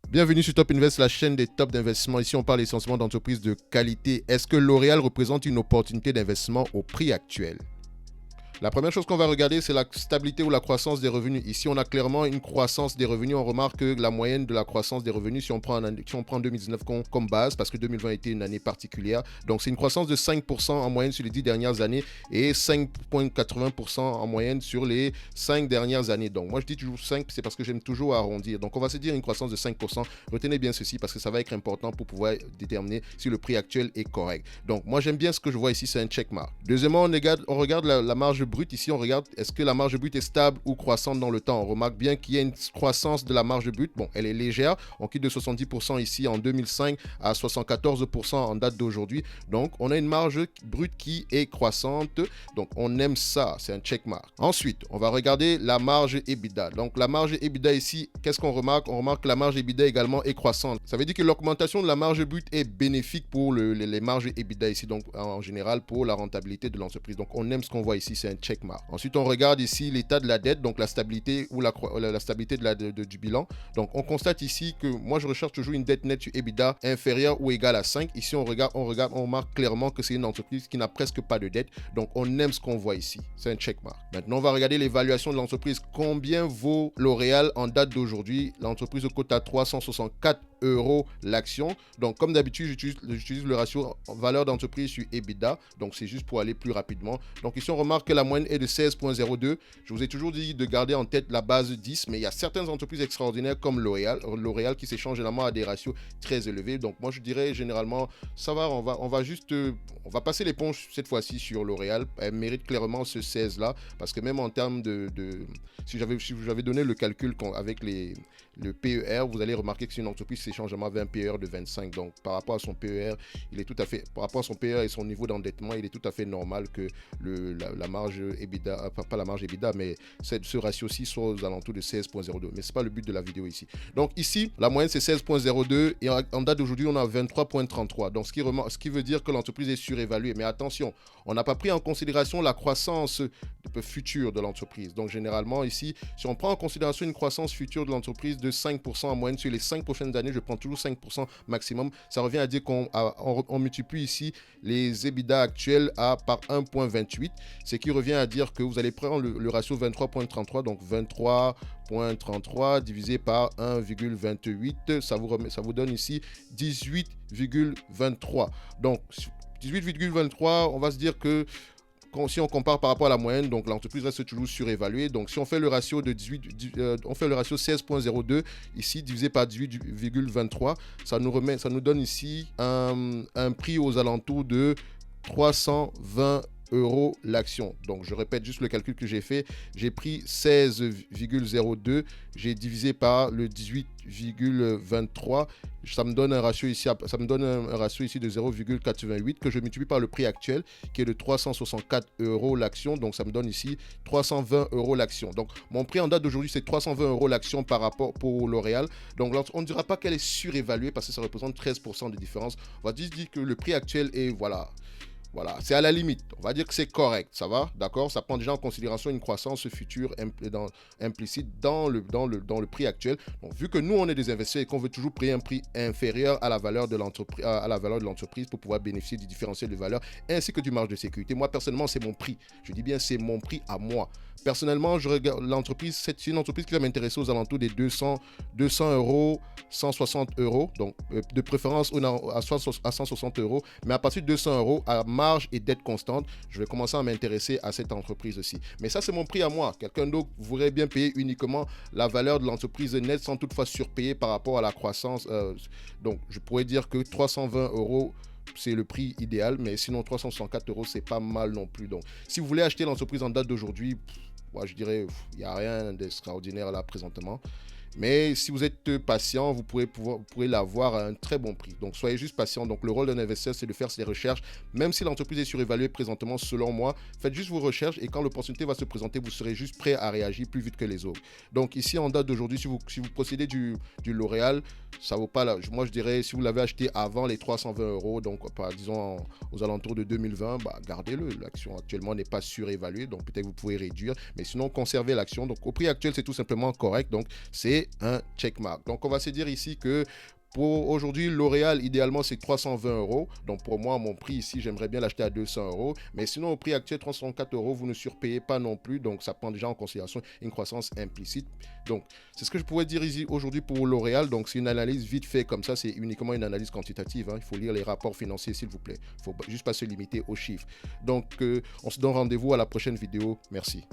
Bienvenue sur Top Invest, la chaîne des tops d'investissement. Ici, on parle essentiellement d'entreprises de qualité. Est-ce que L'Oréal représente une opportunité d'investissement au prix actuel? La première chose qu'on va regarder, c'est la stabilité ou la croissance des revenus. Ici, on a clairement une croissance des revenus. On remarque que la moyenne de la croissance des revenus, si on prend 2019 comme base, parce que 2020 était une année particulière, donc c'est une croissance de 5% en moyenne sur les 10 dernières années et 5,80% en moyenne sur les 5 dernières années. Donc moi, je dis toujours 5, c'est parce que j'aime toujours arrondir. Donc on va se dire une croissance de 5%. Retenez bien ceci parce que ça va être important pour pouvoir déterminer si le prix actuel est correct. Donc moi, j'aime bien ce que je vois ici, c'est un checkmark. Deuxièmement, on regarde la marge brute. Ici, on regarde est-ce que la marge brute est stable ou croissante dans le temps. On remarque bien qu'il y a une croissance de la marge brute. Bon, elle est légère. On quitte de 70% ici en 2005 à 74% en date d'aujourd'hui. Donc, on a une marge brute qui est croissante. Donc, on aime ça. C'est un checkmark. Ensuite, on va regarder la marge EBITDA. Donc, la marge EBITDA ici, qu'est-ce qu'on remarque? On remarque que la marge EBITDA également est croissante. Ça veut dire que l'augmentation de la marge brute est bénéfique pour les marges EBITDA ici. Donc, en général, pour la rentabilité de l'entreprise. Donc, on aime ce qu'on voit ici. C'est un checkmark. Ensuite, on regarde ici l'état de la dette, donc la stabilité ou la stabilité du bilan. Donc, on constate ici que moi, je recherche toujours une dette nette sur EBITDA inférieure ou égale à 5. Ici, on remarque clairement que c'est une entreprise qui n'a presque pas de dette. Donc, on aime ce qu'on voit ici. C'est un checkmark. Maintenant, on va regarder l'évaluation de l'entreprise. Combien vaut L'Oréal en date d'aujourd'hui? L'entreprise cote à 364 € l'action. Donc, comme d'habitude, j'utilise le ratio valeur d'entreprise sur EBITDA. Donc, c'est juste pour aller plus rapidement. Donc, ici, on remarque que la moyenne est de 16,02. Je vous ai toujours dit de garder en tête la base 10, mais il y a certaines entreprises extraordinaires comme L'Oréal qui s'échangent généralement à des ratios très élevés. Donc, moi, je dirais généralement, ça va, on va passer l'éponge cette fois-ci sur L'Oréal. Elle mérite clairement ce 16-là, parce que même en termes si j'avais donné le calcul avec le PER, vous allez remarquer que c'est une entreprise qui s'échange avec un PER de 25. Donc, par rapport à son PER, par rapport à son PER et son niveau d'endettement, il est tout à fait normal que la marge EBITDA, pas la marge EBITDA, mais ce ratio-ci soit aux alentours de 16,02. Mais ce n'est pas le but de la vidéo ici. Donc, ici, la moyenne, c'est 16,02 et en date d'aujourd'hui, on a 23,33. Donc, ce qui veut dire que l'entreprise est surévaluée. Mais attention, on n'a pas pris en considération la croissance future de l'entreprise. Donc, généralement, ici, si on prend en considération une croissance future de l'entreprise de 5% en moyenne sur les 5 prochaines années, je prends toujours 5% maximum, ça revient à dire qu'on multiplie ici les EBITDA actuels par 1,28, ce qui revient à dire que vous allez prendre le ratio 23,33, donc 23,33 divisé par 1,28, ça vous donne ici 18,23. Donc 18,23, on va se dire que si on compare par rapport à la moyenne, donc l'entreprise reste toujours surévaluée. Donc si on fait le ratio de on fait le ratio 16,02 ici divisé par 18,23, ça nous donne ici un prix aux alentours de 320 € l'action. Donc je répète juste le calcul que j'ai fait. J'ai pris 16,02, j'ai divisé par le 18,23. Ça me donne un ratio ici de 0,88 que je multiplie par le prix actuel qui est de 364 € l'action. Donc ça me donne ici 320 € l'action. Donc mon prix en date d'aujourd'hui, c'est 320 € l'action par rapport pour L'Oréal. Donc on ne dira pas qu'elle est surévaluée parce que ça représente 13% de différence. On va juste dire que le prix actuel est voilà, c'est à la limite. On va dire que c'est correct, ça va, d'accord? Ça prend déjà en considération une croissance future implicite dans le prix actuel. Donc, vu que nous, on est des investisseurs et qu'on veut toujours payer un prix inférieur à la valeur de l'entreprise pour pouvoir bénéficier du différentiel de valeur ainsi que du marge de sécurité. Moi, personnellement, c'est mon prix. Je dis bien, c'est mon prix à moi. Personnellement, je regarde l'entreprise, c'est une entreprise qui va m'intéresser aux alentours des 200 €, 160 €, donc de préférence à 160 €, mais à partir de 200 € à marge et dette constante, je vais commencer à m'intéresser à cette entreprise aussi. Mais ça, c'est mon prix à moi. Quelqu'un d'autre voudrait bien payer uniquement la valeur de l'entreprise nette sans toutefois surpayer par rapport à la croissance. Donc, je pourrais dire que 320 €, c'est le prix idéal, mais sinon 364 €, c'est pas mal non plus. Donc, si vous voulez acheter l'entreprise en date d'aujourd'hui, moi, je dirais, il n'y a rien d'extraordinaire là présentement. Mais si vous êtes patient, vous pourrez l'avoir à un très bon prix. Donc, soyez juste patient. Donc, le rôle d'un investisseur, c'est de faire ses recherches. Même si l'entreprise est surévaluée présentement, selon moi, faites juste vos recherches et quand l'opportunité va se présenter, vous serez juste prêt à réagir plus vite que les autres. Donc, ici, en date d'aujourd'hui, si vous possédez du L'Oréal, ça vaut pas là. Moi, je dirais, si vous l'avez acheté avant les 320 €, donc, disons, aux alentours de 2020, gardez-le. L'action actuellement n'est pas surévaluée, donc peut-être que vous pouvez réduire. Mais sinon, conservez l'action. Donc, au prix actuel, c'est tout simplement correct. Donc, c'est c'est un checkmark. Donc on va se dire ici que pour aujourd'hui, L'Oréal, idéalement, c'est 320 €. Donc, pour moi, mon prix ici, j'aimerais bien l'acheter à 200 €. Mais sinon, au prix actuel, 304 €, vous ne surpayez pas non plus. Donc, ça prend déjà en considération une croissance implicite. Donc, c'est ce que je pourrais dire ici aujourd'hui pour L'Oréal. Donc, c'est une analyse vite fait comme ça. C'est uniquement une analyse quantitative. Il faut lire les rapports financiers, s'il vous plaît. Il ne faut juste pas se limiter aux chiffres. Donc, on se donne rendez-vous à la prochaine vidéo. Merci.